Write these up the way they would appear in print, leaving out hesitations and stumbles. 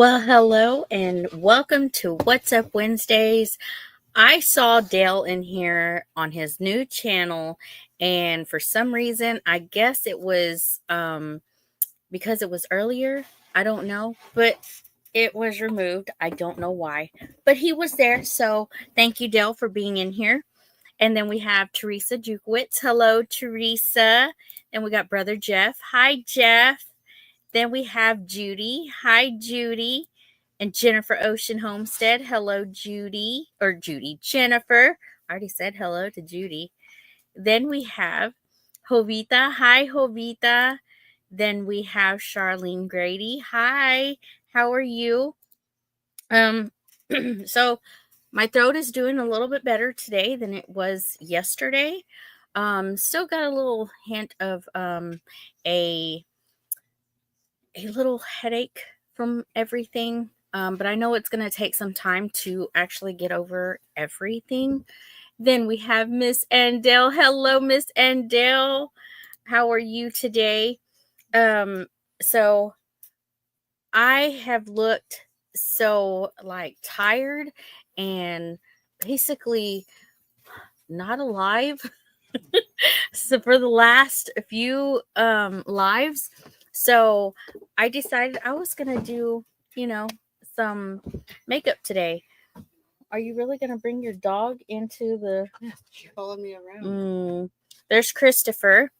Well, hello and welcome to What's Up Wednesdays. I saw Dale in here on his new channel, and for some reason, I guess it was because it was earlier. I don't know, but it was removed. I don't know why, but he was there. So thank you, Dale, for being in here. And then we have Teresa Jukewitz. Hello, Teresa. And we got Brother Jeff. Hi, Jeff. Then we have Judy. Hi, Judy. And Jennifer Ocean Homestead. Hello, Judy. Or Judy. Jennifer. I already said hello to Judy. Then we have Jovita. Hi, Jovita. Then we have Charlene Grady. Hi. How are you? Um, so my throat is doing a little bit better today than it was yesterday. Still got a little hint of a little headache from everything. But I know it's going to take some time to actually get over everything. Then we have Miss Andell. Hello, Miss Andell. How are you today? So I have looked so tired and basically not alive. So for the last few lives, so I decided I was gonna do, some makeup today. Are you really gonna bring your dog into the? Yeah, she followed me around. There's Christopher.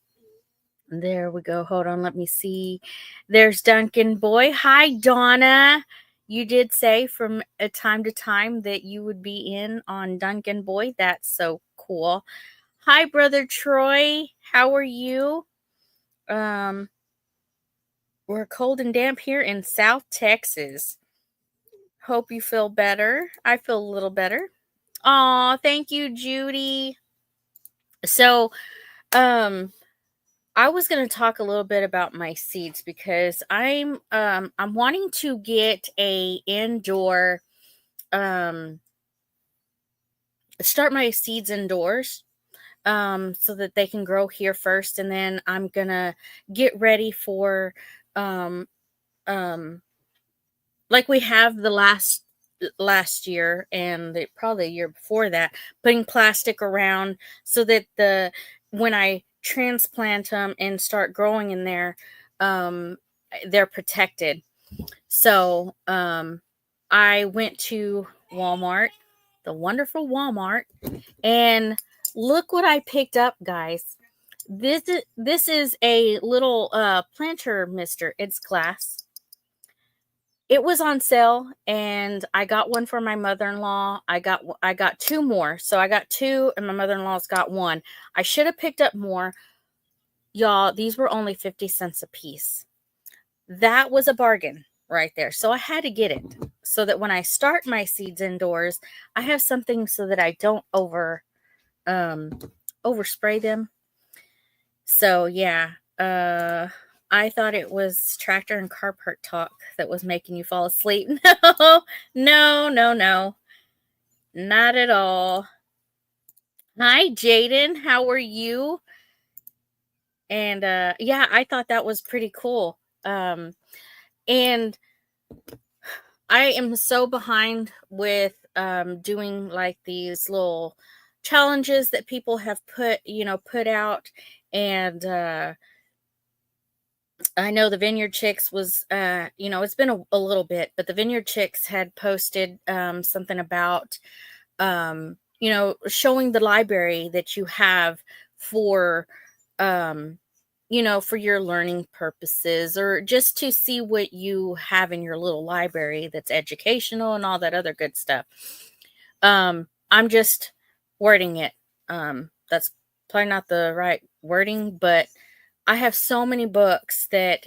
There we go. Hold on, let me see. There's Duncan Boy. Hi, Donna. You did say from a time to time that you would be in on Duncan Boy. That's so cool. Hi, Brother Troy. How are you? We're cold and damp here in South Texas. Hope you feel better. I feel a little better. Aw, thank you, Judy. So, I was going to talk a little bit about my seeds because I'm wanting to get a indoor start my seeds indoors so that they can grow here first, and then I'm gonna get ready for um like we have the last year and probably the year before that, putting plastic around so that when I transplant them and start growing in there, they're protected. So I went to Walmart, the wonderful Walmart, and look what I picked up, guys. This is a little planter mister. It's glass. It was on sale, and I got one for my mother-in-law. I got two more. So I got two and my mother-in-law's got one. I should have picked up more. Y'all, these were only 50 cents a piece. That was a bargain right there. So I had to get it so that when I start my seeds indoors, I have something so that I don't overspray them. So yeah, I thought it was tractor and car park talk that was making you fall asleep. No, not at all. Hi, Jaden. How are you? And yeah, I thought that was pretty cool. And I am so behind with doing like these little challenges that people have put out, and I know the Vineyard Chicks was it's been a little bit, but the Vineyard Chicks had posted something about showing the library that you have for for your learning purposes, or just to see what you have in your little library that's educational and all that other good stuff. I'm just wording it. That's probably not the right wording, but I have so many books that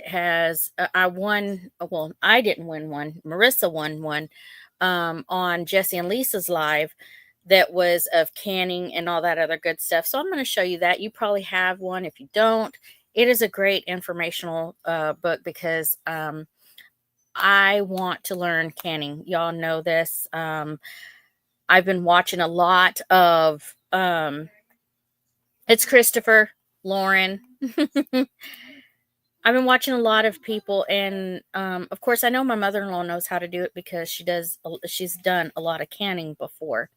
I won. Well, I didn't win one. Marissa won one on Jesse and Lisa's live that was of canning and all that other good stuff. So I'm going to show you that. You probably have one. If you don't, it is a great informational book because I want to learn canning. Y'all know this. I've been watching a lot of it's Christopher, Lauren. I've been watching a lot of people, and of course, I know my mother-in-law knows how to do it because she's done a lot of canning before.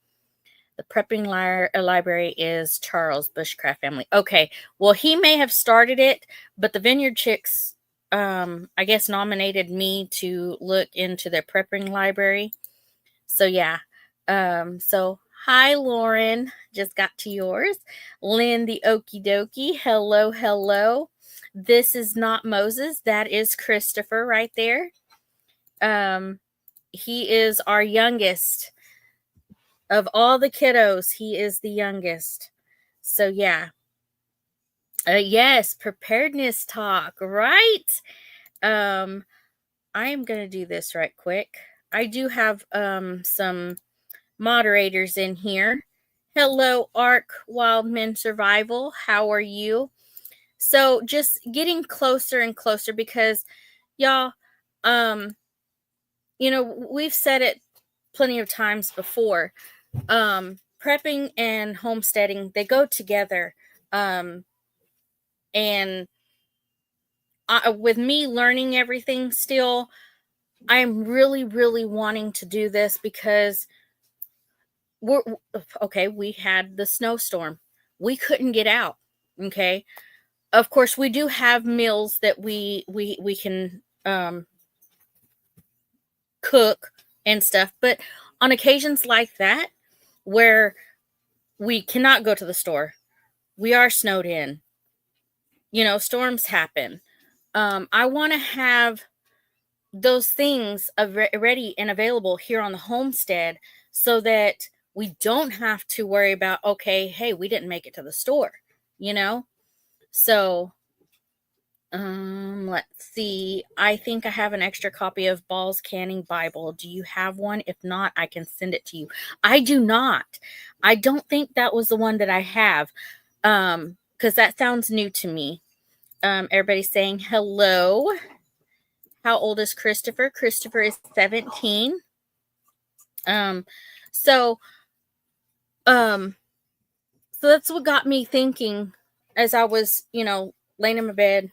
The prepping library is Charles Bushcraft family. Okay, well, he may have started it, but the Vineyard Chicks, I guess, nominated me to look into their prepping library. So yeah, so hi, Lauren. Just got to yours. Lynn the Okie Dokie. Hello, hello. This is not Moses. That is Christopher right there. He is our youngest of all the kiddos. He is the youngest. So yeah. Yes, preparedness talk, right? I am going to do this right quick. I do have some moderators in here. Hello, Ark Wildman Survival. How are you? So just getting closer and closer because y'all, we've said it plenty of times before. Prepping and homesteading, they go together. And with me learning everything still, I'm really, really wanting to do this because we had the snowstorm. We couldn't get out. Okay. Of course, we do have meals that we can cook and stuff, but on occasions like that, where we cannot go to the store, we are snowed in. Storms happen. I want to have those things ready and available here on the homestead so that we don't have to worry about, okay, hey, we didn't make it to the store, So, let's see. I think I have an extra copy of Ball's Canning Bible. Do you have one? If not, I can send it to you. I do not. I don't think that was the one that I have. Because that sounds new to me. Everybody's saying hello. How old is Christopher? Christopher is 17. So that's what got me thinking as I was, laying in my bed,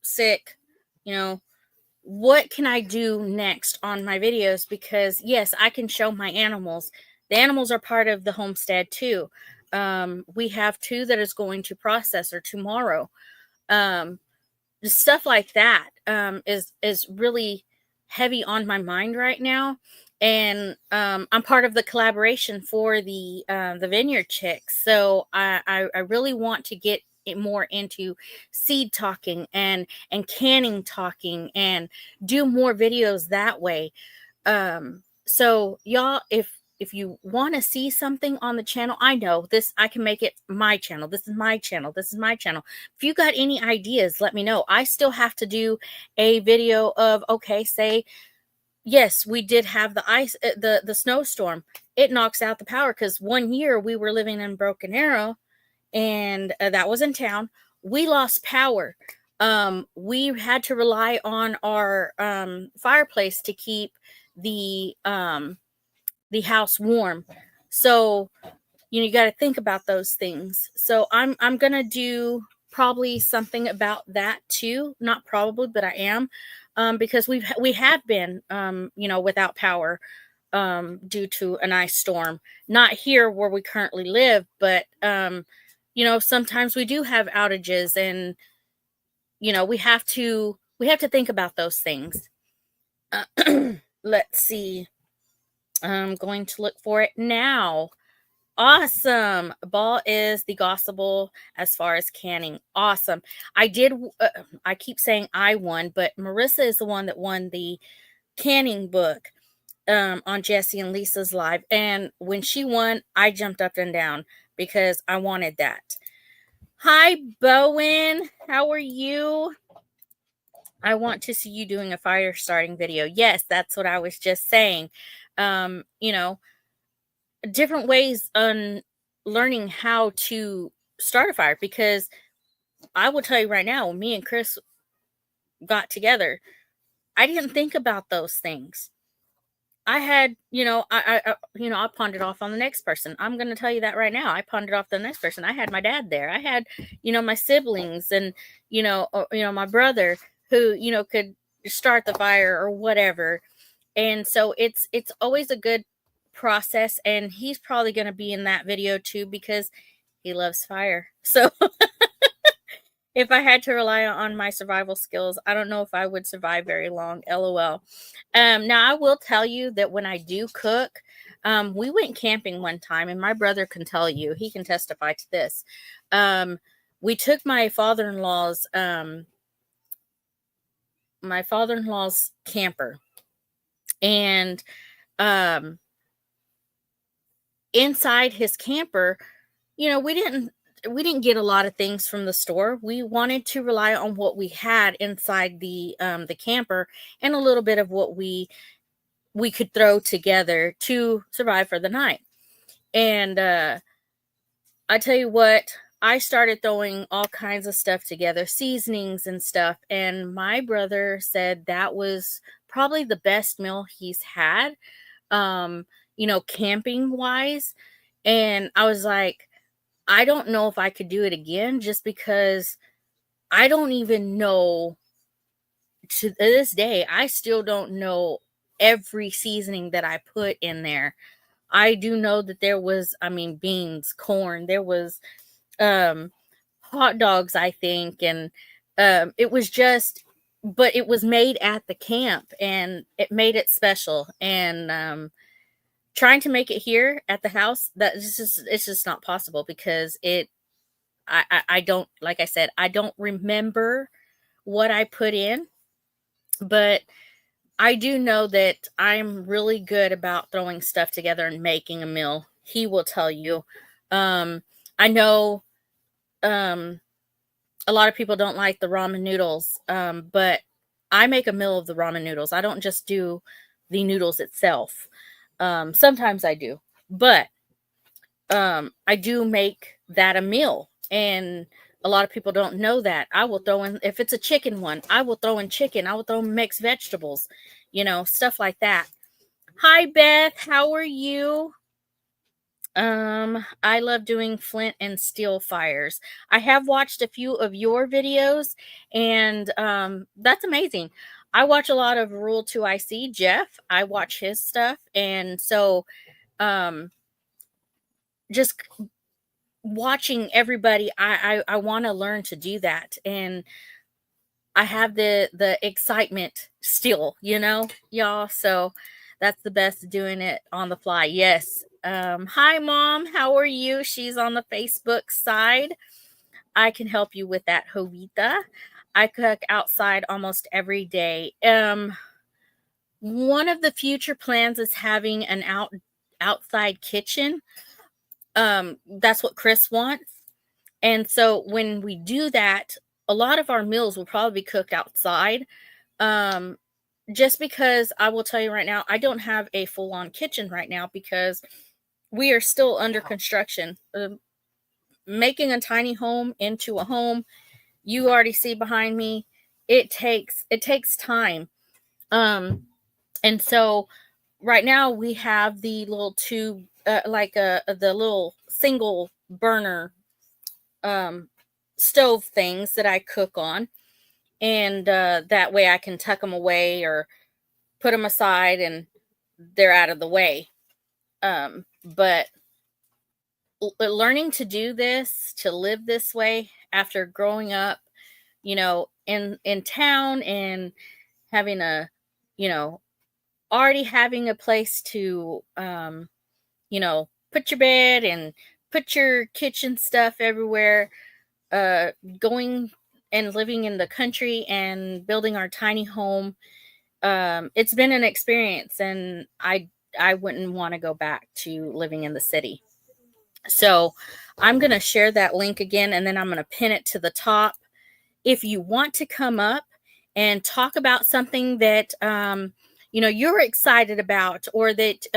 sick, what can I do next on my videos? Because yes, I can show my animals. The animals are part of the homestead too. We have 2 that is going to processor tomorrow. Stuff like that is really heavy on my mind right now, and I'm part of the collaboration for the Vineyard Chicks, so I really want to get it more into seed talking and canning talking and do more videos that way. So y'all, if you want to see something on the channel, I know this, I can make it my channel. This is my channel. This is my channel. If you got any ideas, let me know. I still have to do a video of, okay, say, yes, we did have the ice, the snowstorm. It knocks out the power because one year we were living in Broken Arrow, and that was in town. We lost power. We had to rely on our fireplace to keep the house warm. So, you got to think about those things. So I'm going to do probably something about that too. Not probably, but I am, because we have been, without power, due to an ice storm, not here where we currently live, but, sometimes we do have outages, and, we have to think about those things. Let's see. I'm going to look for it now. Awesome. Ball is the gospel as far as canning. Awesome. I keep saying I won, but Marissa is the one that won the canning book on Jesse and Lisa's live. And when she won, I jumped up and down because I wanted that. Hi, Bowen. How are you? I want to see you doing a fire starting video. Yes, that's what I was just saying. Different ways on learning how to start a fire, because I will tell you right now, when me and Chris got together, I didn't think about those things. I had, I pawned it off on the next person. I'm going to tell you that right now. I pawned it off the next person. I had my dad there. I had, my siblings and, my brother who, could start the fire or whatever. And so it's always a good process, and he's probably going to be in that video too because he loves fire. So if I had to rely on my survival skills, I don't know if I would survive very long. LOL. Now I will tell you that when I do cook, we went camping one time, and my brother can tell you, he can testify to this. We took my father-in-law's camper, and inside his camper, we didn't get a lot of things from the store. We wanted to rely on what we had inside the camper, and a little bit of what we could throw together to survive for the night. And I tell you what, I started throwing all kinds of stuff together, seasonings and stuff, and my brother said that was probably the best meal he's had, camping wise. And I was like, I don't know if I could do it again, just because I don't even know, to this day, I still don't know every seasoning that I put in there. I do know that there was, beans, corn, there was um hot dogs, I think, and it was just, but it was made at the camp, and it made it special. And trying to make it here at the house, it's just not possible, because I don't, like I said, I don't remember what I put in, but I do know that I'm really good about throwing stuff together and making a meal. He will tell you. Um, I know a lot of people don't like the ramen noodles, but I make a meal of the ramen noodles. I don't just do the noodles itself. Sometimes I do, but I do make that a meal, and a lot of people don't know that. I will throw in, if it's a chicken one, I will throw in chicken. I will throw in mixed vegetables, stuff like that. Hi, Beth. How are you? I love doing flint and steel fires. I have watched a few of your videos, and that's amazing. I watch a lot of Rule 2IC. Jeff, I watch his stuff, and so um just watching everybody, I want to learn to do that, and I have the excitement still, y'all. So that's the best, doing it on the fly. Yes. Hi, Mom. How are you? She's on the Facebook side. I can help you with that, Jovita. I cook outside almost every day. One of the future plans is having an outside kitchen. That's what Chris wants. And so when we do that, a lot of our meals will probably be cooked outside. Um, just because I will tell you right now, I don't have a full on kitchen right now, because we are still under construction. Making a tiny home into a home, you already see behind me, it takes time. And so right now we have the little tube, the little single burner stove things that I cook on, and that way I can tuck them away or put them aside, and they're out of the way. But learning to do this, to live this way after growing up, in town, and having you know, already having a place to, put your bed and put your kitchen stuff everywhere, going and living in the country and building our tiny home. It's been an experience, and I wouldn't want to go back to living in the city. So I'm going to share that link again, and then I'm going to pin it to the top. If you want to come up and talk about something that you're excited about, or that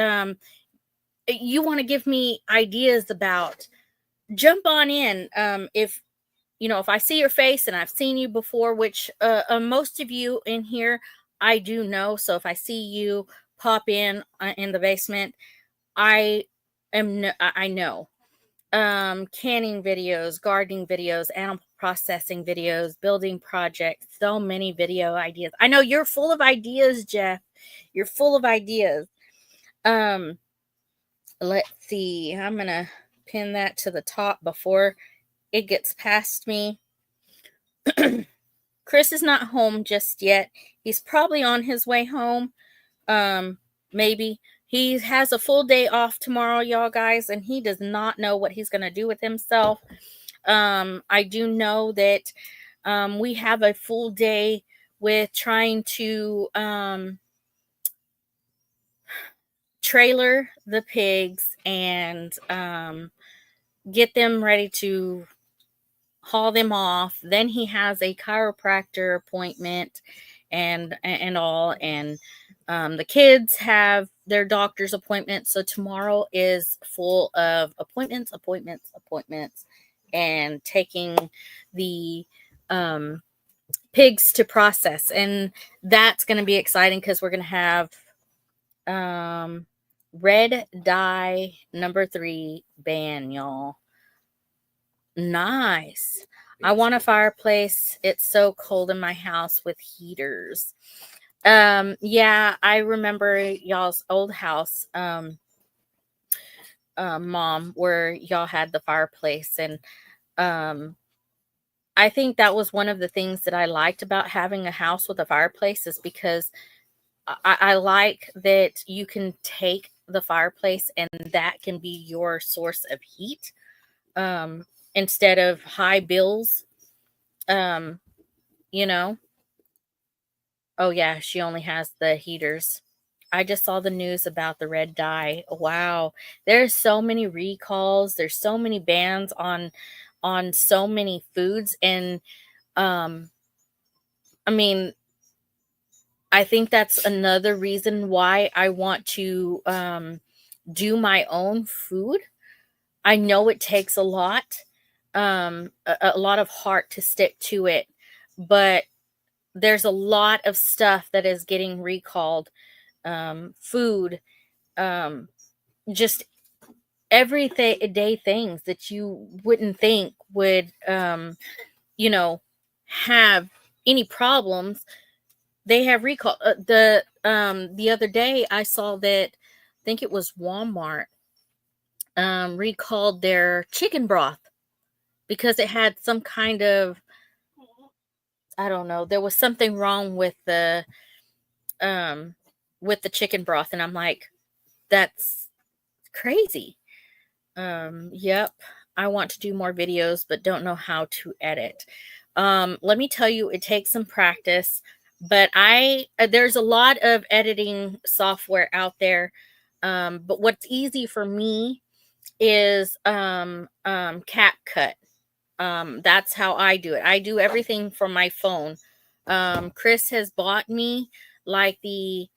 you want to give me ideas about, jump on in. If I see your face and I've seen you before, which most of you in here I do know. So if I see you pop in the basement, I know canning videos, gardening videos, animal processing videos, building projects, so many video ideas. I know you're full of ideas, Jeff. You're full of ideas. Let's see. I'm going to pin that to the top before it gets past me. Chris is not home just yet. He's probably on his way home. Maybe. He has a full day off tomorrow, y'all guys, and he does not know what he's going to do with himself. I do know that we have a full day with trying to trailer the pigs and get them ready to haul them off. Then he has a chiropractor appointment and all, and the kids have their doctor's appointment. So tomorrow is full of appointments, and taking the pigs to process. And that's going to be exciting because we're going to have red dye number 3 ban, y'all. Nice. I want a fireplace. It's so cold in my house with heaters. Yeah, I remember y'all's old house, Mom, where y'all had the fireplace. And I think that was one of the things that I liked about having a house with a fireplace, is because I like that you can take the fireplace and that can be your source of heat, instead of high bills. You know, oh yeah, she only has the heaters. I just saw the news about the red dye. Wow. There's so many recalls. There's so many bans on so many foods. And I mean, I think that's another reason why I want to do my own food. I know it takes a lot of heart to stick to it, but there's a lot of stuff that is getting recalled. Food, just everyday things that you wouldn't think would, have any problems. They have recall. The other day I saw that, I think it was Walmart, recalled their chicken broth because it had some kind of, I don't know, there was something wrong with the chicken broth. And I'm like, that's crazy. Yep. I want to do more videos, but don't know how to edit. Let me tell you, it takes some practice, but there's a lot of editing software out there. But what's easy for me is CapCut. That's how I do it. I do everything from my phone. Chris has bought me like the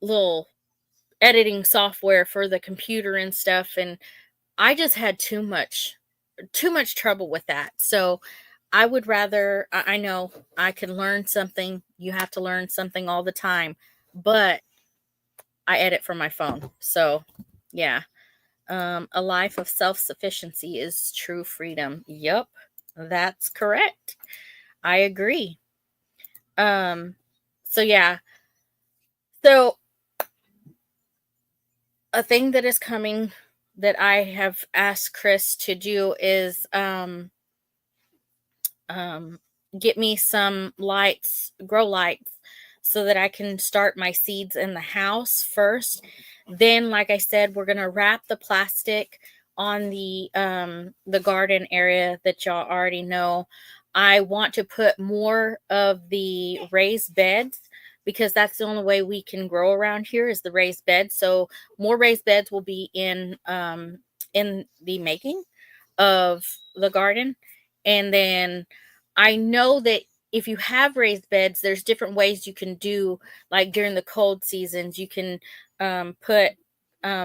little editing software for the computer and stuff, and I just had too much trouble with that. So I would rather, I know I can learn something. You have to learn something all the time, but I edit from my phone. So yeah. A life of self-sufficiency is true freedom. Yep, that's correct. I agree. So yeah. So a thing that is coming that I have asked Chris to do is get me some lights, grow lights, so that I can start my seeds in the house first. Then, like I said, we're gonna wrap the plastic on the garden area that y'all already know. I want to put more of the raised beds, because that's the only way we can grow around here is the raised beds. So more raised beds will be in the making of the garden. And then I know that if you have raised beds, there's different ways you can do, like during the cold seasons, you can put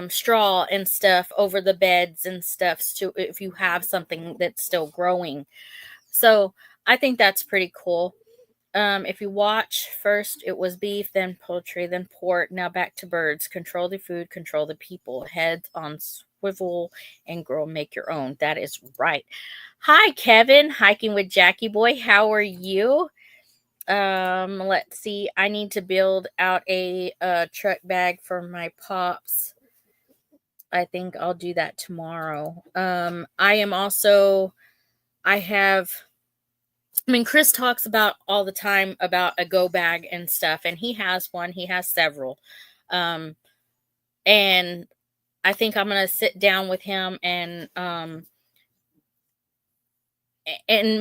straw and stuff over the beds and stuff, so if you have something that's still growing. So I think that's pretty cool. If you watch, first it was beef, then poultry, then pork. Now back to birds. Control the food, control the people. Heads on swivel and grow, make your own. That is right. Hi, Kevin. Hiking with Jackie Boy. How are you? Let's see. I need to build out a truck bag for my pops. I think I'll do that tomorrow. Chris talks about all the time about a go bag and stuff, and he has one. He has several. And I think I'm going to sit down with him and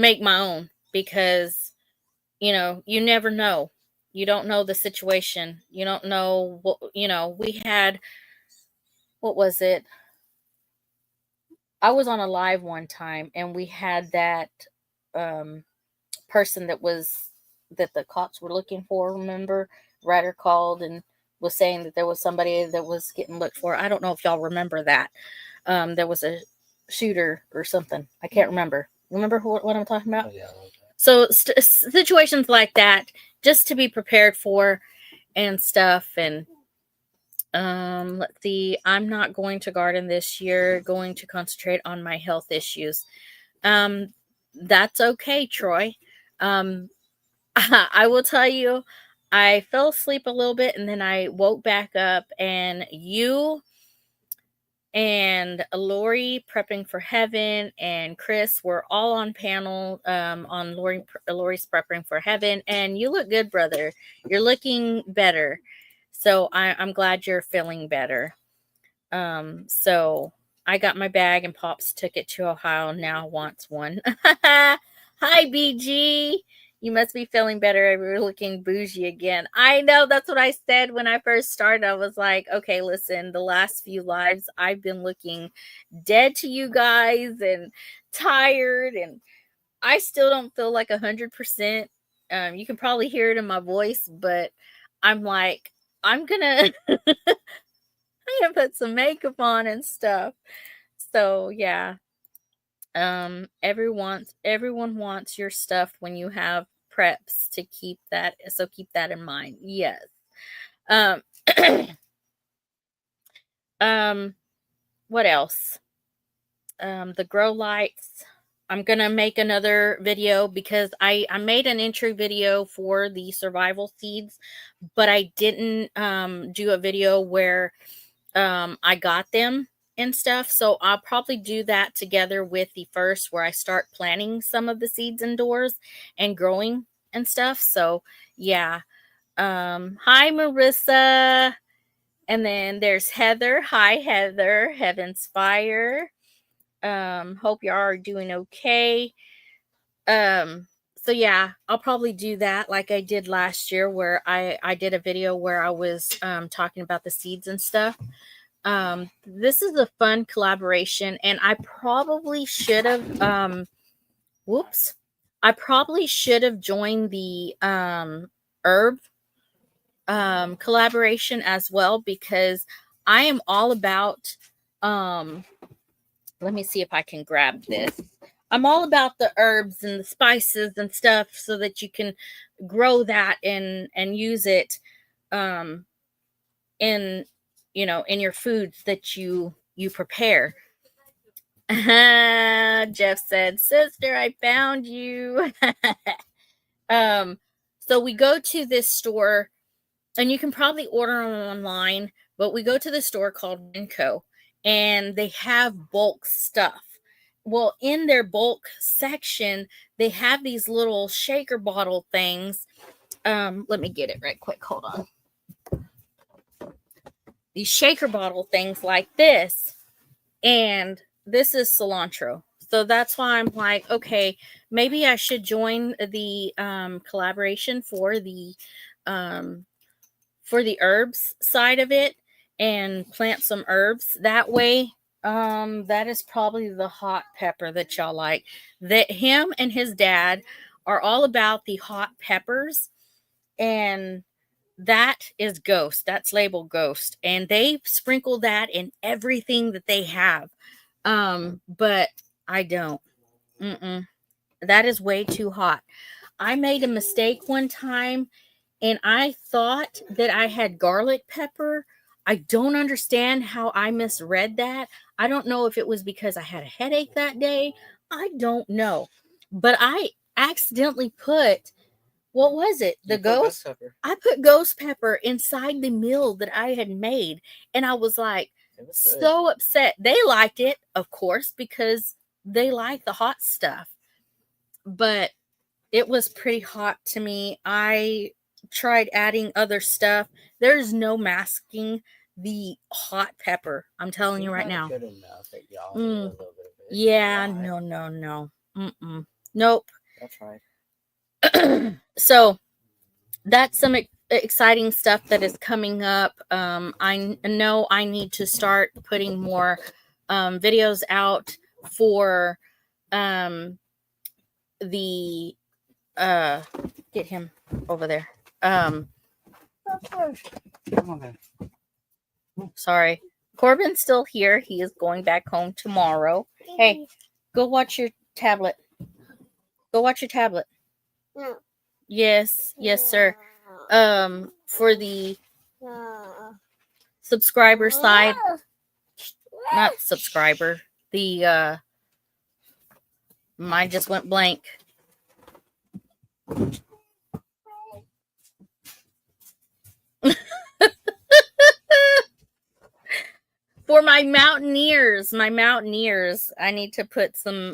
make my own, because, you never know. You don't know the situation. You don't know what, we had, what was it? I was on a live one time and we had that person that the cops were looking for. Remember, Ryder called and was saying that there was somebody that was getting looked for. I don't know if y'all remember that. There was a shooter or something. I can't remember. Remember what I'm talking about? Oh, yeah. So situations like that, just to be prepared for and stuff. And let's see. I'm not going to garden this year. Going to concentrate on my health issues. That's okay, Troy. I will tell you, I fell asleep a little bit and then I woke back up, and you and Lori Prepping for Heaven and Chris were all on panel on Lori's Prepping for Heaven, and you look good, brother. You're looking better. So I'm glad you're feeling better. So I got my bag and Pops took it to Ohio, now wants one. Hi, BG. You must be feeling better. You're looking bougie again. I know, that's what I said when I first started. I was like, okay, listen, the last few lives, I've been looking dead to you guys and tired, and I still don't feel like 100%. You can probably hear it in my voice, but I'm like, I'm gonna put some makeup on and stuff. So yeah. Everyone wants your stuff when you have preps, to keep that, so keep that in mind. Yes. um what else? The grow lights, I'm gonna make another video, because I made an entry video for the survival seeds, but I didn't do a video where I got them and stuff. So I'll probably do that together with the first, where I start planting some of the seeds indoors and growing and stuff. So yeah. Hi, Marissa. And then there's Heather. Hi, Heather. Heaven's Fire. Hope you are doing okay. So yeah, I'll probably do that like I did last year, where I did a video where I was talking about the seeds and stuff. This is a fun collaboration, and I probably should have I probably should have joined the herb collaboration as well, because I am all about let me see if I can grab this. I'm all about the herbs and the spices and stuff, so that you can grow that and use it in in your foods that you prepare. Jeff said, "Sister, I found you." So we go to this store, and you can probably order them online, but we go to the store called Winco, and they have bulk stuff. Well, in their bulk section, they have these little shaker bottle things. Let me get it right quick. Hold on. These shaker bottle things like this, and this is cilantro. So that's why I'm like, okay, maybe I should join the collaboration for the herbs side of it, and plant some herbs that way. That is probably the hot pepper that y'all like. That him and his dad are all about the hot peppers, and that is Ghost. That's labeled Ghost, and they sprinkle that in everything that they have. But I don't. That is way too hot. I made a mistake one time and I thought that I had garlic pepper. I don't understand how I misread that. I don't know if it was because I had a headache that day. I don't know. But I accidentally put, what was it? The ghost pepper. I put ghost pepper inside the meal that I had made. And I was like, so upset. They liked it, of course, because they like the hot stuff. But it was pretty hot to me. I tried adding other stuff. There's no masking the hot pepper. I'm telling you right now. Good enough that y'all a little bit of it. Yeah, no. Nope. That's right. So that's some exciting stuff that is coming up. I know I need to start putting more videos out for the get him over there. Sorry. Corbin's still here. He is going back home tomorrow. Hey, go watch your tablet. Go watch your tablet. No. Yes, sir. For the subscriber side. Not subscriber. The mine just went blank. For my mountaineers, I need to put some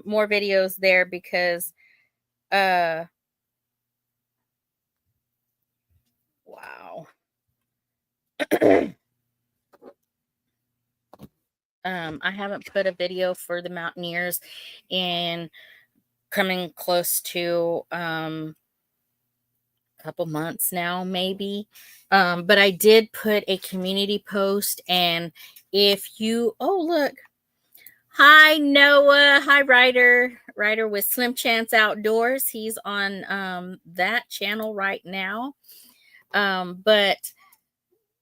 more videos there because wow. I haven't put a video for the mountaineers in coming close to couple months now, maybe. But I did put a community post, and if you, oh look, hi Noah, hi Ryder with Slim Chance Outdoors. He's on that channel right now. But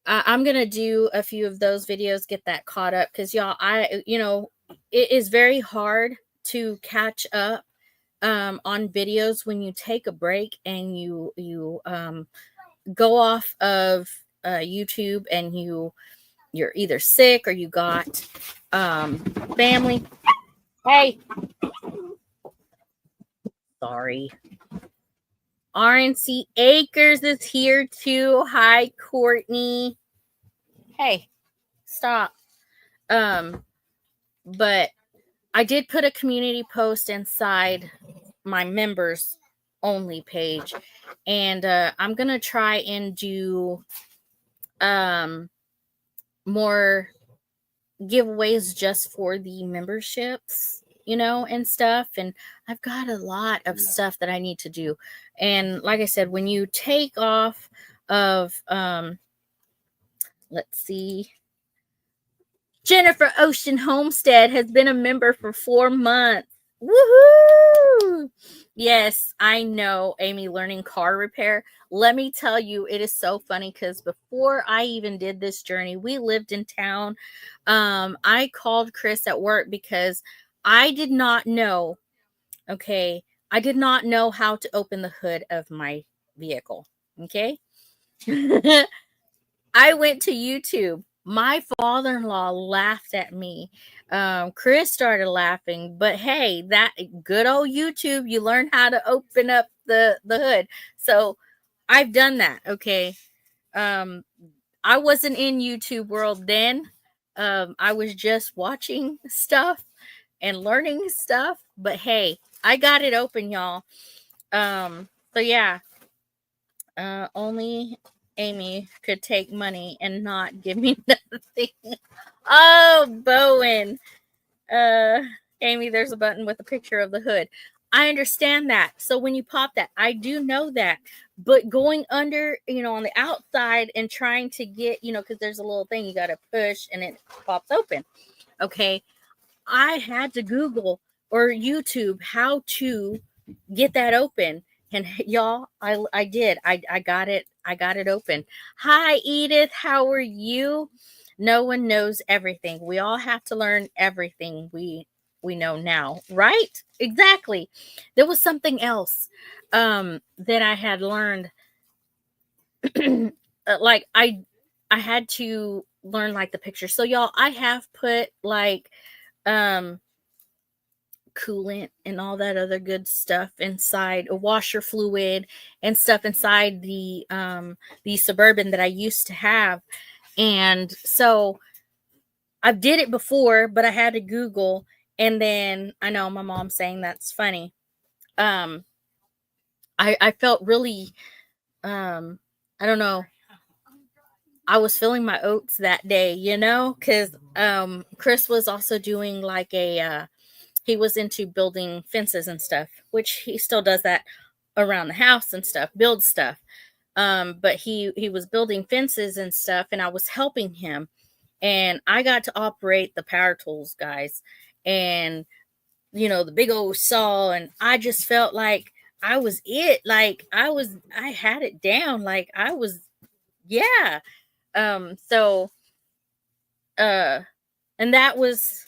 I'm gonna do a few of those videos, get that caught up, because y'all, it is very hard to catch up on videos when you take a break and you go off of YouTube and you're either sick or you got family. Hey, sorry. RNC Acres is here too. Hi, Courtney. Hey, stop. But I did put a community post inside my members only page, and I'm gonna try and do more giveaways just for the memberships, and stuff. And I've got a lot of stuff that I need to do. And like I said, when you take off of let's see, Jennifer Ocean Homestead has been a member for 4 months. Woohoo! Yes, I know, Amy, learning car repair. Let me tell you, it is so funny because before I even did this journey, we lived in town. I called Chris at work because I did not know. Okay, I did not know how to open the hood of my vehicle. Okay. I went to YouTube. My father-in-law laughed at me. Chris started laughing, but hey, that good old YouTube, you learn how to open up the hood. So I've done that. Okay. I wasn't in YouTube world then. I was just watching stuff and learning stuff, but hey, I got it open, y'all. So yeah, only Amy could take money and not give me nothing. Oh, Bowen. Amy, there's a button with a picture of the hood. I understand that. So when you pop that, I do know that. But going under, on the outside and trying to get, because there's a little thing you got to push and it pops open. Okay. I had to Google or YouTube how to get that open. And y'all, I did. I got it. I got it open. Hi, Edith. How are you? No one knows everything. We all have to learn everything. We we know now, right? Exactly. There was something else that I had learned. Like I had to learn like the picture. So y'all, I have put like um coolant and all that other good stuff inside, a washer fluid and stuff inside the Suburban that I used to have. And so I did it before, but I had to Google, and then I know my mom saying that's funny. Um I felt really I don't know. I was feeling my oats that day, cuz Chris was also doing like he was into building fences and stuff, which he still does that around the house and stuff, build stuff. But he was building fences and stuff, and I was helping him, and I got to operate the power tools, guys, and the big old saw, and I just felt like I was it, like I had it down, like I was, yeah. So uh and that was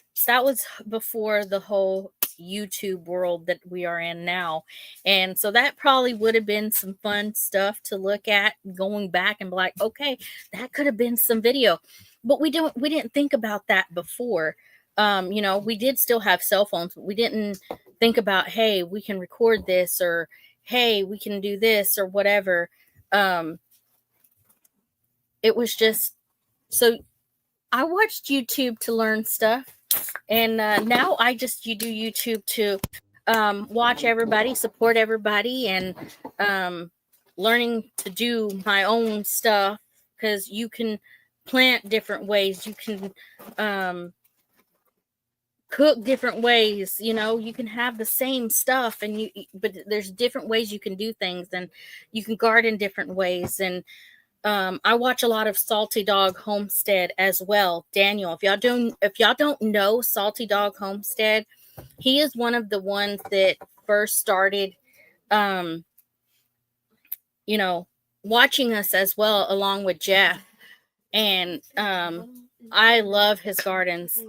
before the whole YouTube world that we are in now. And so that probably would have been some fun stuff to look at going back and be like, okay, that could have been some video. But we didn't think about that before. We did still have cell phones, but we didn't think about, hey, we can record this, or hey, we can do this or whatever. It was just so I watched YouTube to learn stuff, and now you do YouTube to watch everybody, support everybody, and learning to do my own stuff, because you can plant different ways, you can cook different ways. You can have the same stuff, but there's different ways you can do things, and you can garden different ways. And I watch a lot of Salty Dog Homestead as well. Daniel, if y'all don't know Salty Dog Homestead, he is one of the ones that first started, um, you know, watching us as well, along with Jeff. And I love his gardens.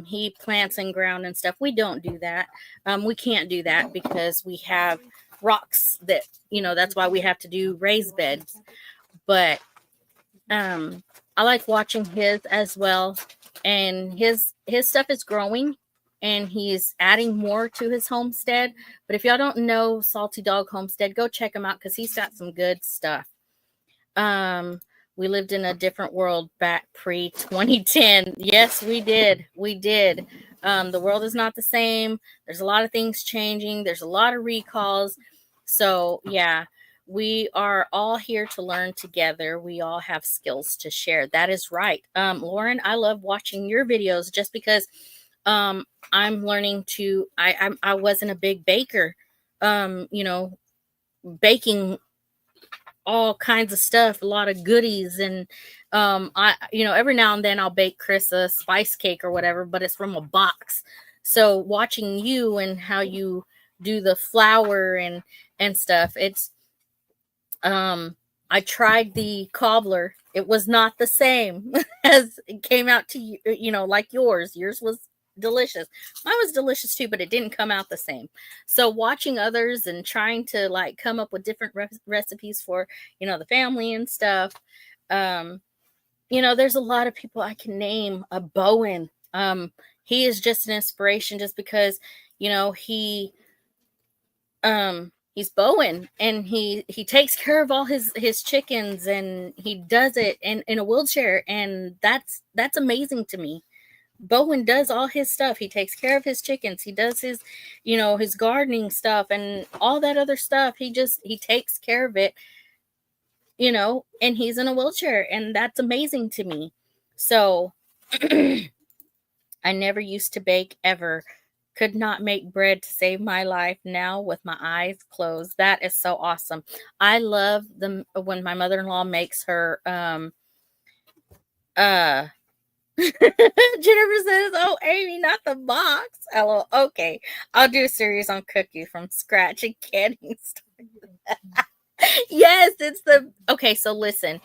He plants in ground and stuff. We don't do that. We can't do that because we have rocks that's why we have to do raised beds. But I like watching his as well, and his stuff is growing, and he's adding more to his homestead. But if y'all don't know Salty Dog Homestead, go check him out, because he's got some good stuff. um we lived in a different world back pre 2010. Yes, we did. The world is not the same. There's a lot of things changing, there's a lot of recalls. So yeah, we are all here to learn together. We all have skills to share. That is right. Lauren, I love watching your videos, just because I'm learning to I wasn't a big baker, baking all kinds of stuff, a lot of goodies. And I every now and then I'll bake Chris a spice cake or whatever, but it's from a box. So watching you and how you do the flour and stuff, it's I tried the cobbler. It was not the same as it came out to you, like yours. Yours was delicious. Mine was delicious too, but it didn't come out the same. So watching others and trying to like come up with different recipes for, the family and stuff. Um, there's a lot of people I can name. A Bowen. He is just an inspiration, just because, he's Bowen, and he takes care of all his chickens, and he does it in a wheelchair, and that's amazing to me. Bowen does all his stuff. He takes care of his chickens, he does his gardening stuff and all that other stuff. He takes care of it, and he's in a wheelchair, and that's amazing to me. So I never used to bake ever. Could not make bread to save my life. Now with my eyes closed. That is so awesome. I love when my mother-in-law makes her uh Jennifer says, "Oh, Amy, not the box." Hello. Okay, I'll do a series on cooking from scratch and canning stuff. Yes, it's the okay. So listen,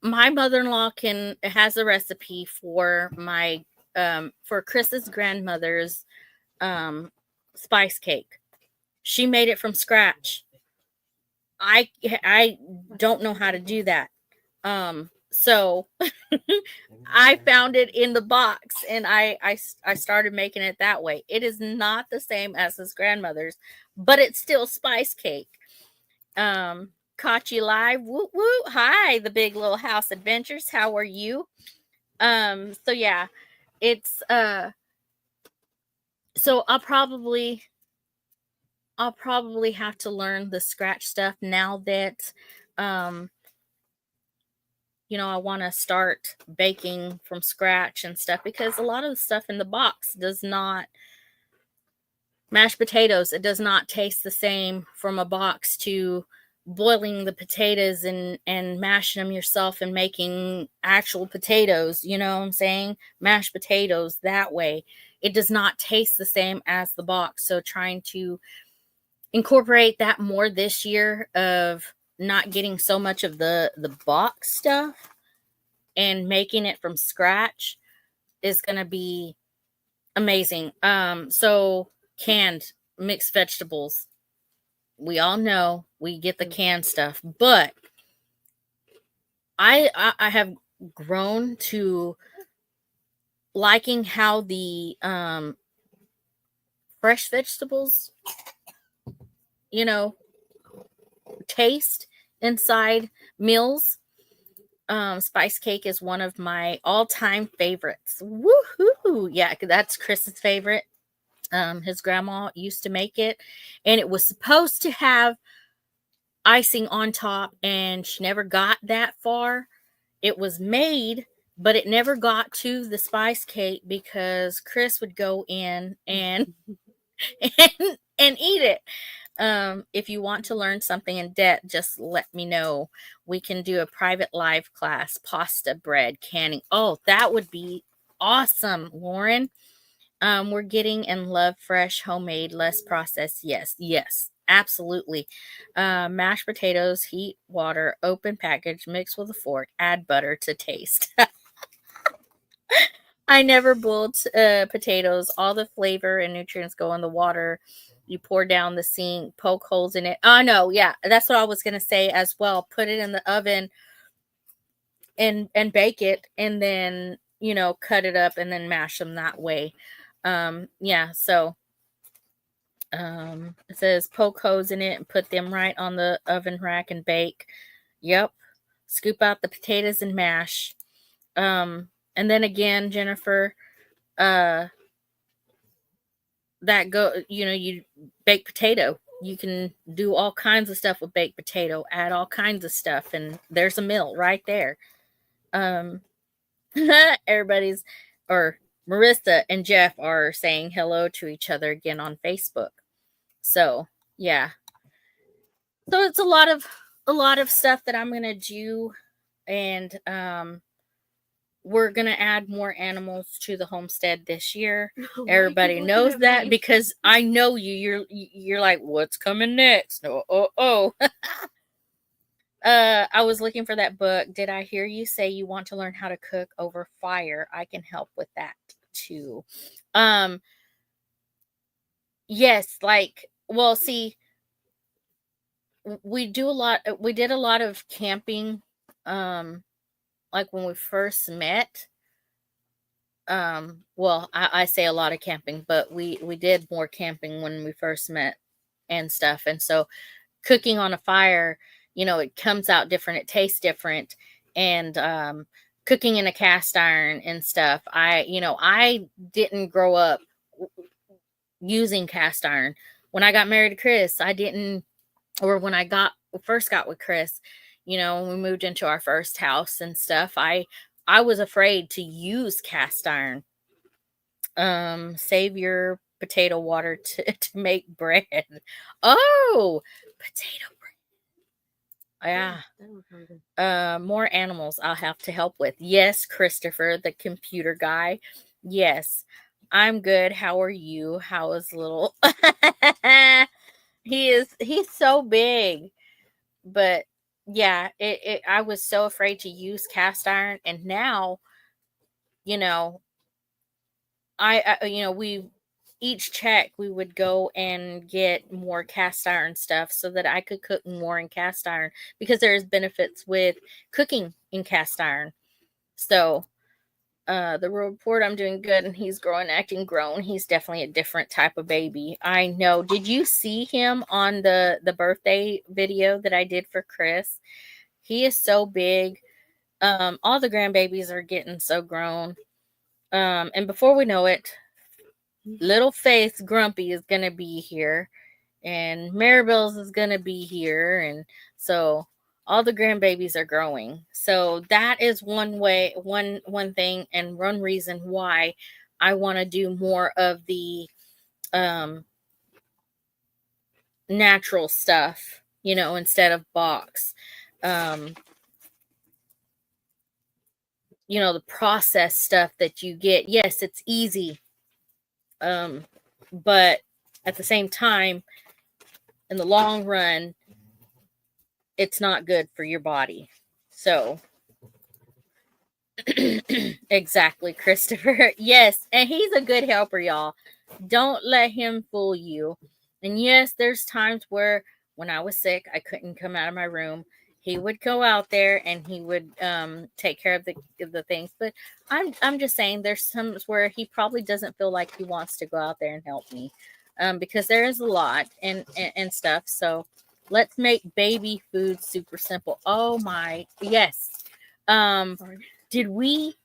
my mother-in-law has a recipe for my for Chris's grandmother's spice cake. She made it from scratch. I don't know how to do that. So I found it in the box, and I started making it that way. It is not the same as his grandmother's, but it's still spice cake. Caught you live. Woo woo. Hi, the Big Little House Adventures. How are you? So yeah, it's so I'll probably have to learn the scratch stuff now that I want to start baking from scratch and stuff, because a lot of the stuff in the box does not, mashed potatoes, it does not taste the same from a box to boiling the potatoes and mashing them yourself and making actual potatoes, you know what I'm saying? Mashed potatoes that way. It does not taste the same as the box. So trying to incorporate that more this year, of not getting so much of the box stuff and making it from scratch, is going to be amazing. So canned mixed vegetables, we all know we get the canned stuff, but I have grown to liking how the fresh vegetables, taste inside meals. Spice cake is one of my all-time favorites. Woohoo! Yeah, that's Chris's favorite. His grandma used to make it, and it was supposed to have icing on top, and she never got that far. It was made, but it never got to the spice cake because Chris would go in and and eat it. If you want to learn something in depth, just let me know. We can do a private live class, pasta bread canning. Oh, that would be awesome, Lauren. We're getting and love fresh, homemade, less processed. Yes, yes, absolutely. Mashed potatoes, heat water, open package, mix with a fork, add butter to taste. I never boiled potatoes. All the flavor and nutrients go in the water. You pour down the sink, poke holes in it. Oh no, yeah, that's what I was gonna say as well. Put it in the oven and bake it, and then cut it up and then mash them that way. Yeah, so it says poke holes in it and put them right on the oven rack and bake. Yep. Scoop out the potatoes and mash. And then again, Jennifer, that you bake potato. You can do all kinds of stuff with baked potato, add all kinds of stuff, and there's a meal right there. Everybody's, or Marissa and Jeff are saying hello to each other again on Facebook. So yeah, so it's a lot of stuff that I'm gonna do, and we're gonna add more animals to the homestead this year. Everybody knows that because I know you. You're like, what's coming next? Oh. I was looking for that book. Did I hear you say you want to learn how to cook over fire? I can help with that too. Yes, like, well, see, we did a lot of camping, like when we first met. Well, I say a lot of camping, but we did more camping when we first met and stuff. And so cooking on a fire, it comes out different, it tastes different. And cooking in a cast iron and stuff, I didn't grow up using cast iron. When I got married to Chris, I didn't, or when I first got with Chris, when we moved into our first house and stuff, I was afraid to use cast iron. Save your potato water to make bread. Oh, potato bread. Yeah. More animals I'll have to help with. Yes, Christopher, the computer guy. Yes. I'm good. How are you? How is little he's so big. But yeah, I was so afraid to use cast iron, and now, you know, we each check we would go and get more cast iron stuff so that I could cook more in cast iron because there's benefits with cooking in cast iron. So the report, I'm doing good and he's growing, acting grown. He's definitely a different type of baby. I know. Did you see him on the birthday video that I did for Chris? He is so big. All the grandbabies are getting so grown. And before we know it, little Faith Grumpy is gonna be here, and Maribel's is gonna be here, and so all the grandbabies are growing. So that is one thing, and one reason why I want to do more of the natural stuff, instead of box. The processed stuff that you get. Yes, it's easy. But at the same time, in the long run, it's not good for your body. So exactly, Christopher. Yes, and he's a good helper, y'all. Don't let him fool you. And yes, there's times where when I was sick, I couldn't come out of my room. He would go out there and he would take care of the things. But I'm just saying, there's times where he probably doesn't feel like he wants to go out there and help me, because there is a lot and stuff. So let's make baby food super simple. Oh my, yes. Did we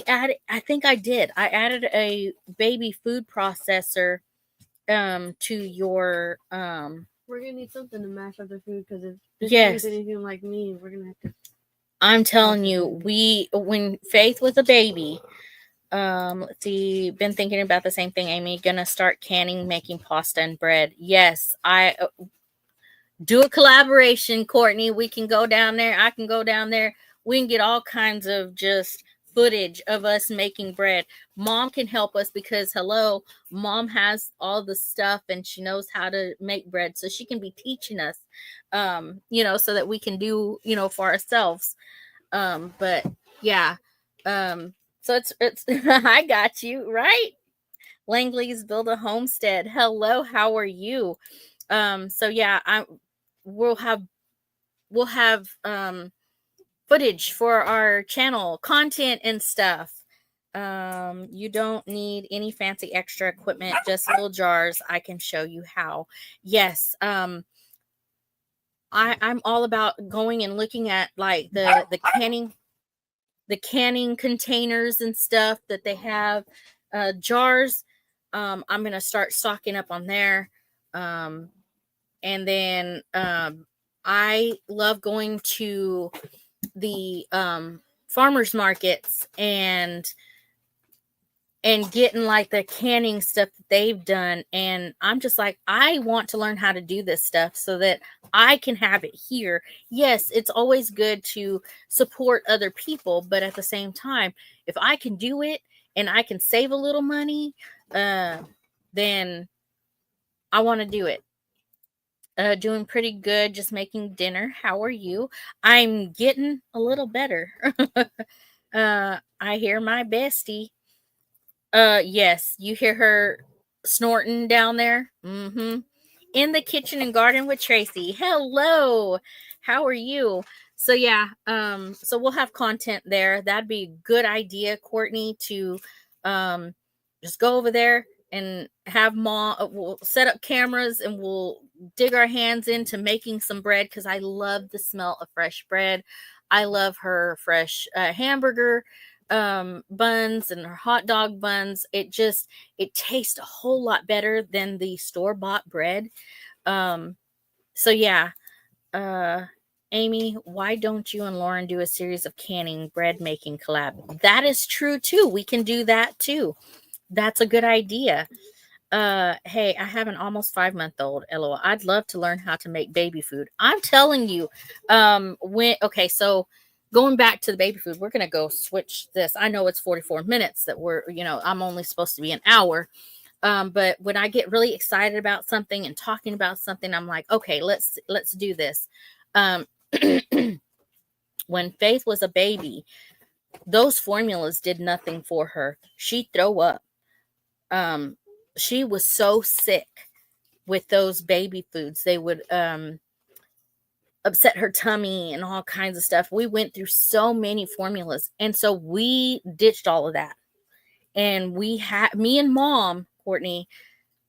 add it? I think I did. I added a baby food processor to your We're gonna need something to mash up the food because if this yes. is anything like me, we're gonna have to. I'm telling you, when Faith was a baby, let's see, been thinking about the same thing, Amy. Gonna start canning, making pasta and bread. Yes, I do a collaboration, Courtney. We can go down there. I can go down there. We can get all kinds of just footage of us making bread. Mom can help us because hello, Mom has all the stuff and she knows how to make bread, so she can be teaching us, so that we can do, for ourselves. But yeah, so it's I got you right. Langley's build a homestead. Hello, how are you? So yeah, we'll have footage for our channel, content and stuff. You don't need any fancy extra equipment, just little jars. I can show you how. Yes. I'm all about going and looking at like the canning containers and stuff that they have, jars. I'm gonna start stocking up on there. And then I love going to the farmers markets and getting like the canning stuff that they've done, and I'm just like, I want to learn how to do this stuff so that I can have it here. Yes, it's always good to support other people, but at the same time, if I can do it and I can save a little money, then I want to do it. Doing pretty good, just making dinner. How are you? I'm getting a little better. I hear my bestie. Yes, you hear her snorting down there. Mm-hmm. In the kitchen and garden with Tracy. Hello. How are you? So yeah, so we'll have content there. That'd be a good idea, Courtney, to just go over there and have Mom. We'll set up cameras and we'll dig our hands into making some bread because I love the smell of fresh bread. I love her fresh hamburger buns and her hot dog buns. It tastes a whole lot better than the store-bought bread. So yeah, Amy, why don't you and Lauren do a series of canning bread making collab? That is true too. We can do that too. That's a good idea. Hey, I have an almost 5-month-old. LOL. I'd love to learn how to make baby food. I'm telling you. So going back to the baby food, we're gonna go switch this. I know it's 44 minutes that I'm only supposed to be an hour. But when I get really excited about something and talking about something, I'm like, okay, let's do this. When Faith was a baby, those formulas did nothing for her. She'd throw up. she was so sick with those baby foods. They would upset her tummy and all kinds of stuff. We went through so many formulas, and so we ditched all of that. And we had me and mom, Courtney,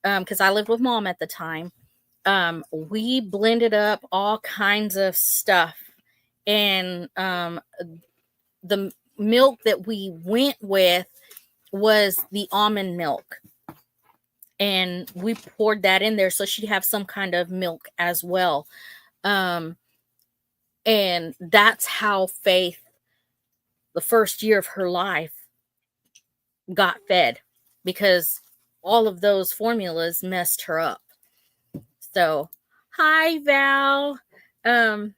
because I lived with mom at the time. We blended up all kinds of stuff, and the milk that we went with was the almond milk, and we poured that in there so she'd have some kind of milk as well. And that's how Faith, the first year of her life, got fed, because all of those formulas messed her up. So, hi Val. I'm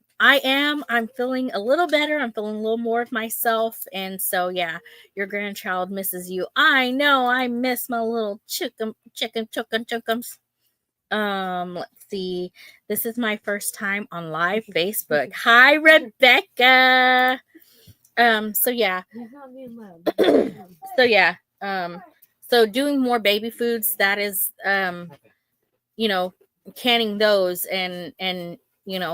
feeling a little better. I'm feeling a little more of myself. And so, yeah, your grandchild misses you. I know. I miss my little chickens. Let's see. This is my first time on live Facebook. Hi, Rebecca. So yeah. So yeah. So doing more baby foods, that is, canning those and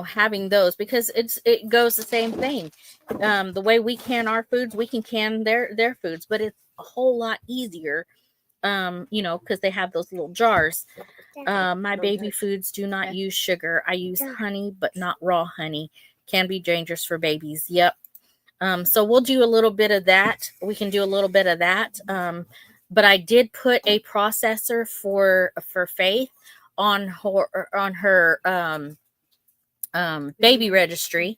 having those, because it goes the same thing. The way we can our foods, we can their foods, but it's a whole lot easier, because they have those little jars. My baby foods do not use sugar. I use honey, but not raw honey. Can be dangerous for babies. Yep. So we'll do a little bit of that. We can do a little bit of that. But I did put a processor for Faith on her baby registry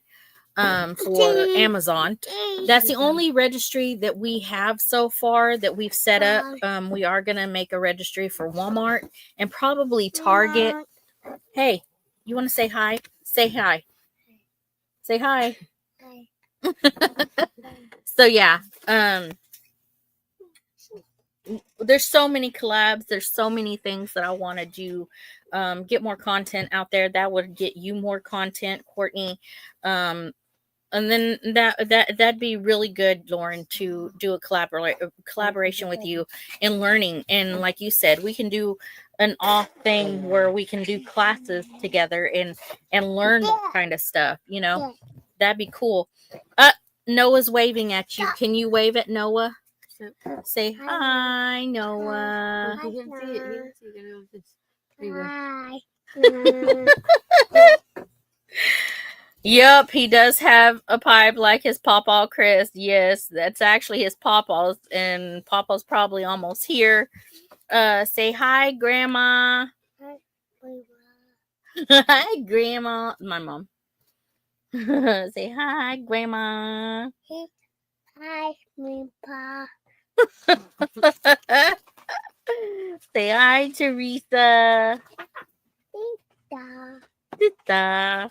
for Amazon. That's the only registry that we have so far that we've set up. We are going to make a registry for Walmart and probably Target. Hey, you want to say hi? Say hi. Say hi. So yeah, there's so many collabs. There's so many things that I want to do. Get more content out there. That would get you more content, Courtney. And then that'd be really good, Lauren, to do a collaboration with you in learning. And like you said, we can do an off thing where we can do classes together and learn that kind of stuff. That'd be cool. Noah's waving at you. Can you wave at Noah? Say hi, Noah. He didn't see it. He didn't see it. Hi. Yep, he does have a pipe like his pawpaw, Chris. Yes, that's actually his pawpaws, and pawpaw's probably almost here. Say hi, Grandma. Hi, Hi, Grandma. My mom. Say hi, Grandma. Hi, Grandpa. Say hi, Teresa. Tita.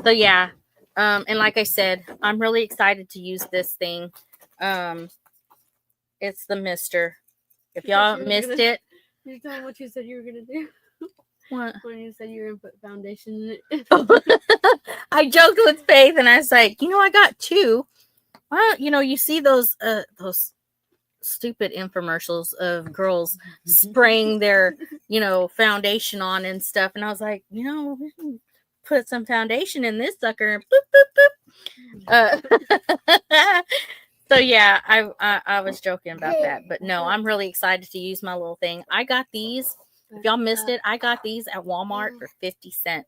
So yeah, and like I said, I'm really excited to use this thing. It's the Mister. If y'all missed it, you tell me what you said you were gonna do. What? When you said you were gonna put foundation in it. I joked with Faith, and I was like, I got 2. Well, you see those stupid infomercials of girls spraying their, foundation on and stuff, and I was like, put some foundation in this sucker and boop boop boop. So yeah, I was joking about that, but no, I'm really excited to use my little thing. I got these. If y'all missed it, I got these at Walmart for 50 cents.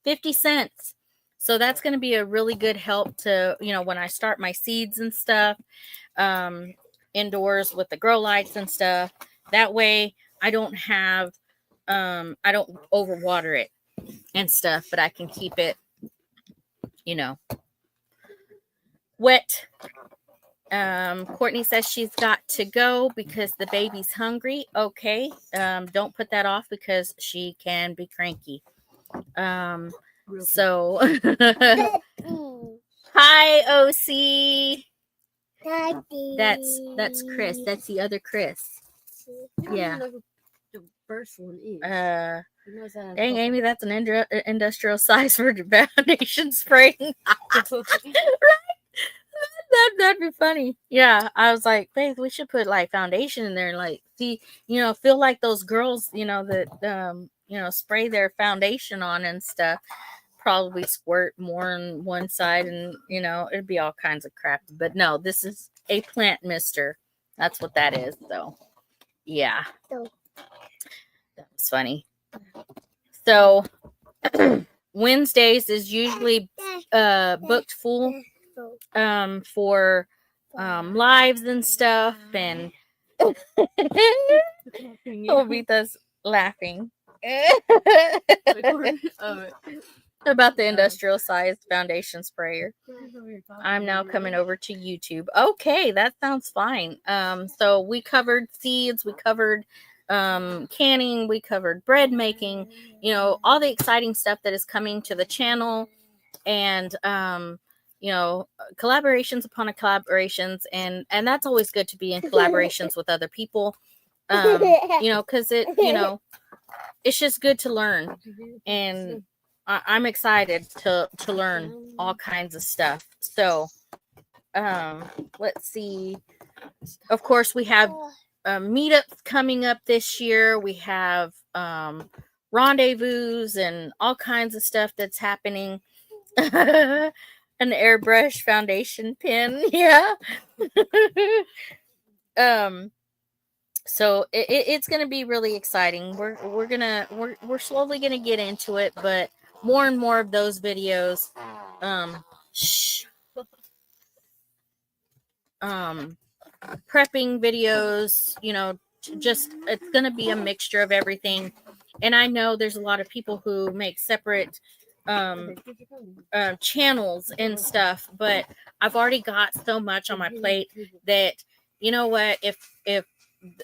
50 cents. So that's going to be a really good help to, when I start my seeds and stuff, indoors with the grow lights and stuff. That way I don't have, I don't overwater it and stuff, but I can keep it, wet. Courtney says she's got to go because the baby's hungry. Okay. Don't put that off because she can be cranky. So hi, OC. Daddy. That's Chris. That's the other Chris. Yeah. The first one is. Dang, Amy, that's an industrial size for foundation spraying. Right? That'd be funny. Yeah, I was like, Faith, we should put like foundation in there and like see, feel like those girls, that spray their foundation on and stuff. Probably squirt more on one side, and it'd be all kinds of crap. But no, this is a plant mister. That's what that is. So yeah, that was funny. So Wednesdays is usually booked full for lives and stuff, and Obita's laughing about the industrial sized foundation sprayer. I'm now coming over to YouTube. Okay, that sounds fine. So we covered seeds, we covered canning, we covered bread making, all the exciting stuff that is coming to the channel, and collaborations upon collaborations, and that's always good to be in collaborations with other people, because it's just good to learn, and I'm excited to learn all kinds of stuff. So let's see. Of course, we have meetups coming up this year. We have rendezvous and all kinds of stuff that's happening. An airbrush foundation pen. Yeah. So it's gonna be really exciting. We're slowly gonna get into it, but more and more of those videos prepping videos, just it's gonna be a mixture of everything. And I know there's a lot of people who make separate channels and stuff, but I've already got so much on my plate that if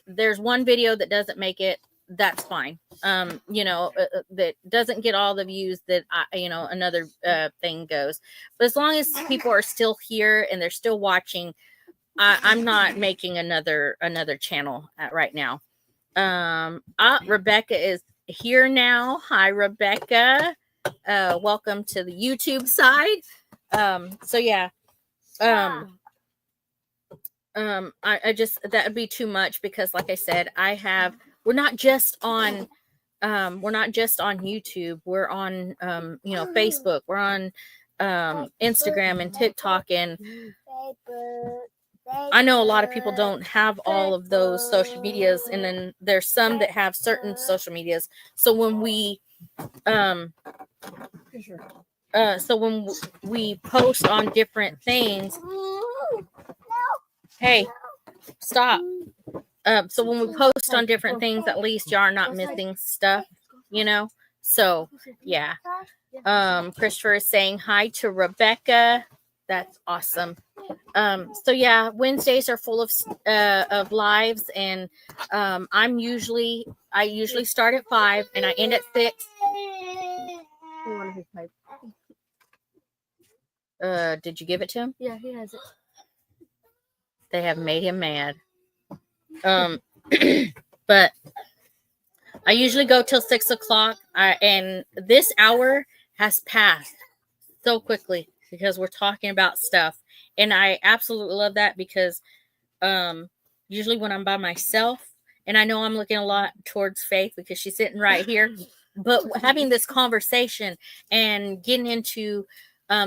there's one video that doesn't make it, that's fine. That doesn't get all the views that another thing goes. But as long as people are still here and they're still watching, I'm not making another channel right now. Rebecca is here now. Hi, Rebecca. Welcome to the YouTube side. So yeah. I just, that would be too much, because like I said, we're not just on YouTube. We're on Facebook. We're on Instagram and TikTok, and I know a lot of people don't have all of those social medias, and then there's some that have certain social medias. So when we post on different things, hey, stop. So when we post on different things, at least y'all are not missing stuff, So yeah. Christopher is saying hi to Rebecca. That's awesome. So yeah, Wednesdays are full of lives, and I usually start at 5 and I end at 6. Did you give it to him? Yeah, he has it. They have made him mad. But I usually go till 6 o'clock, and this hour has passed so quickly because we're talking about stuff, and I absolutely love that, because usually when I'm by myself, and I know I'm looking a lot towards Faith because she's sitting right here, but having this conversation and getting into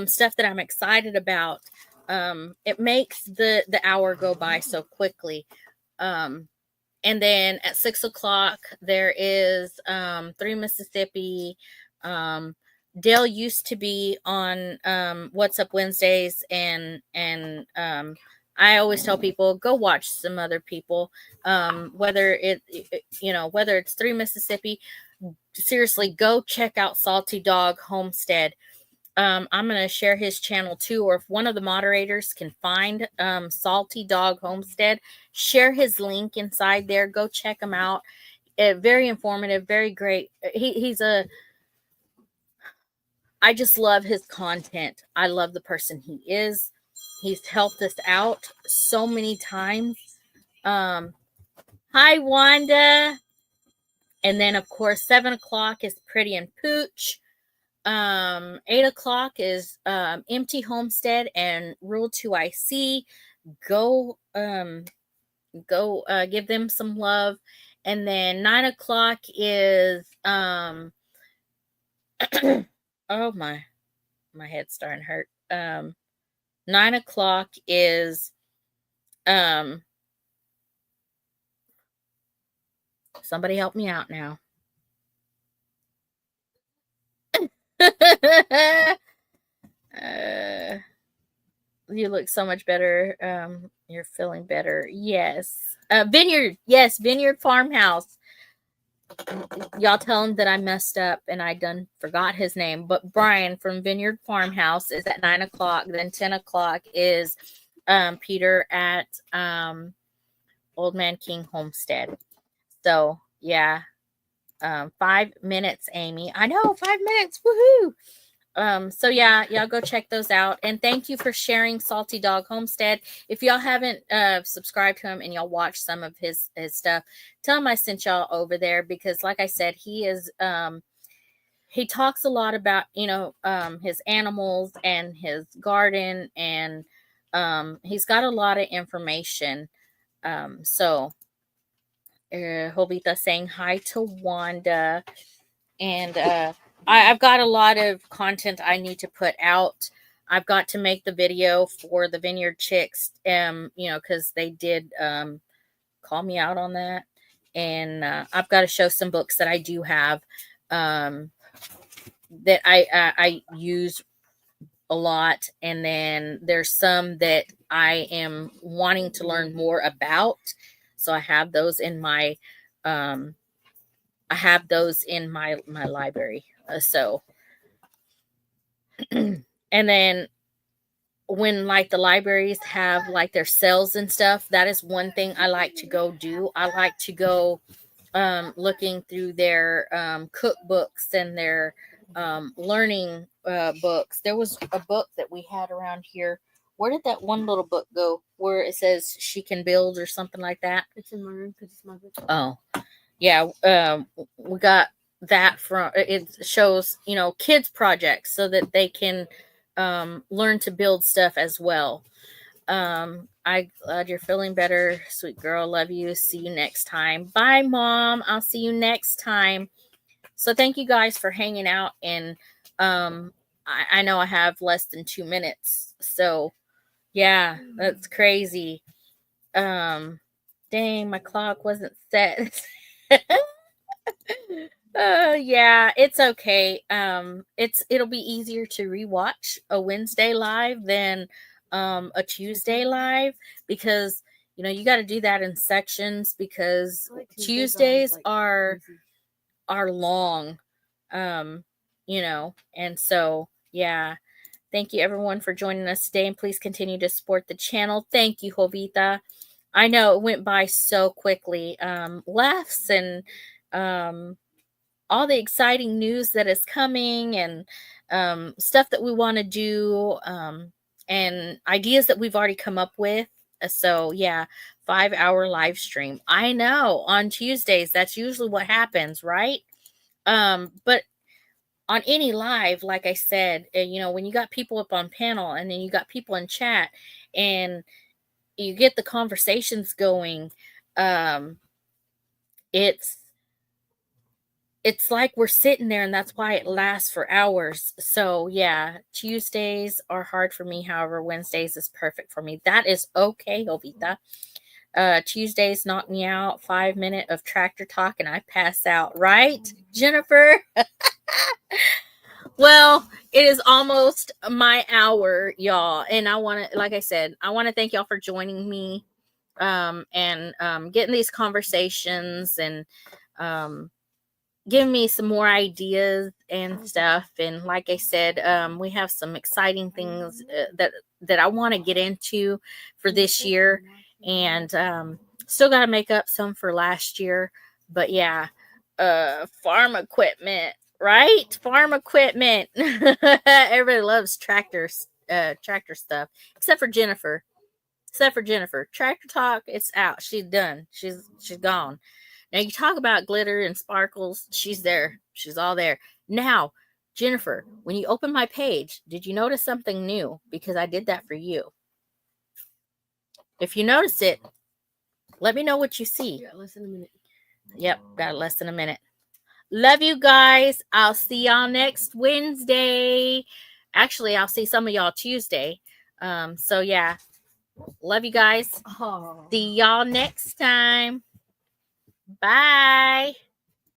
stuff that I'm excited about, it makes the hour go by so quickly. And then at 6 o'clock, there is 3 Mississippi. Dale used to be on What's Up Wednesdays, and I always tell people, go watch some other people, whether it's 3 Mississippi. Seriously, go check out Salty Dog Homestead. I'm going to share his channel too, or if one of the moderators can find Salty Dog Homestead, share his link inside there. Go check him out. Very informative, very great. I just love his content. I love the person he is. He's helped us out so many times. Hi, Wanda. And then, of course, 7 o'clock is Pretty and Pooch. 8 o'clock is Empty Homestead and Rule 2IC. Go give them some love. And then 9 o'clock is oh my head's starting to hurt. 9 o'clock is somebody help me out now. You look so much better. You're feeling better. Yes. Vineyard. Yes, Vineyard Farmhouse. Y'all tell him that I messed up and I done forgot his name. But Brian from Vineyard Farmhouse is at 9 o'clock. Then 10 o'clock is Peter at Old Man King Homestead. So yeah. 5 minutes, Amy. I know, 5 minutes. Woohoo! So yeah, y'all go check those out. And thank you for sharing Salty Dog Homestead. If y'all haven't subscribed to him and y'all watch some of his stuff, tell him I sent y'all over there, because like I said, he is he talks a lot about, his animals and his garden, and he's got a lot of information. So Jovita saying hi to Wanda. And I've got a lot of content I need to put out. I've got to make the video for the Vineyard Chicks, because they did call me out on that. And I've got to show some books that I do have that I use a lot. And then there's some that I am wanting to learn more about. So I have those in my my library. So and then when like the libraries have like their sales and stuff, that is one thing I like to go do. I like to go looking through their cookbooks and their learning books. There was a book that we had around here. Where did that one little book go where it says She Can Build or something like that? It's in my room because it's my book. Oh, yeah. We got that from, it shows, kids projects so that they can learn to build stuff as well. I glad you're feeling better, sweet girl. Love you. See you next time. Bye, Mom. I'll see you next time. So thank you guys for hanging out. And I know I have less than 2 minutes. So yeah, that's crazy. Dang, my clock wasn't set. Yeah, it's okay. It'll be easier to rewatch a Wednesday live than a Tuesday live, because you got to do that in sections, because Tuesdays are long. And so yeah. Thank you everyone for joining us today, and please continue to support the channel. Thank you, Jovita. I know it went by so quickly. Laughs and all the exciting news that is coming, and stuff that we want to do, and ideas that we've already come up with. So yeah, 5-hour live stream. I know on Tuesdays, that's usually what happens, right? But on any live, like I said, when you got people up on panel and then you got people in chat and you get the conversations going, it's like we're sitting there, and that's why it lasts for hours. So yeah, Tuesdays are hard for me. However, Wednesdays is perfect for me. That is okay, Jovita. Tuesdays knock me out. 5 minutes of tractor talk and I pass out. Right, Jennifer? Well, it is almost my hour, y'all. And I want to, like I said, I want to thank y'all for joining me and getting these conversations and giving me some more ideas and stuff. And like I said, we have some exciting things that I want to get into for this year. And still got to make up some for last year. But yeah, farm equipment. Right? Farm equipment. Everybody loves tractor stuff. Except for Jennifer. Tractor talk, it's out. She's done. She's gone. Now you talk about glitter and sparkles. She's there. She's all there. Now, Jennifer, when you open my page, did you notice something new? Because I did that for you. If you notice it, let me know what you see. Yeah, less than a minute. Yep, got less than a minute. Love you guys. I'll see y'all next Wednesday. Actually, I'll see some of y'all Tuesday. So yeah, love you guys. Oh. See y'all next time. Bye.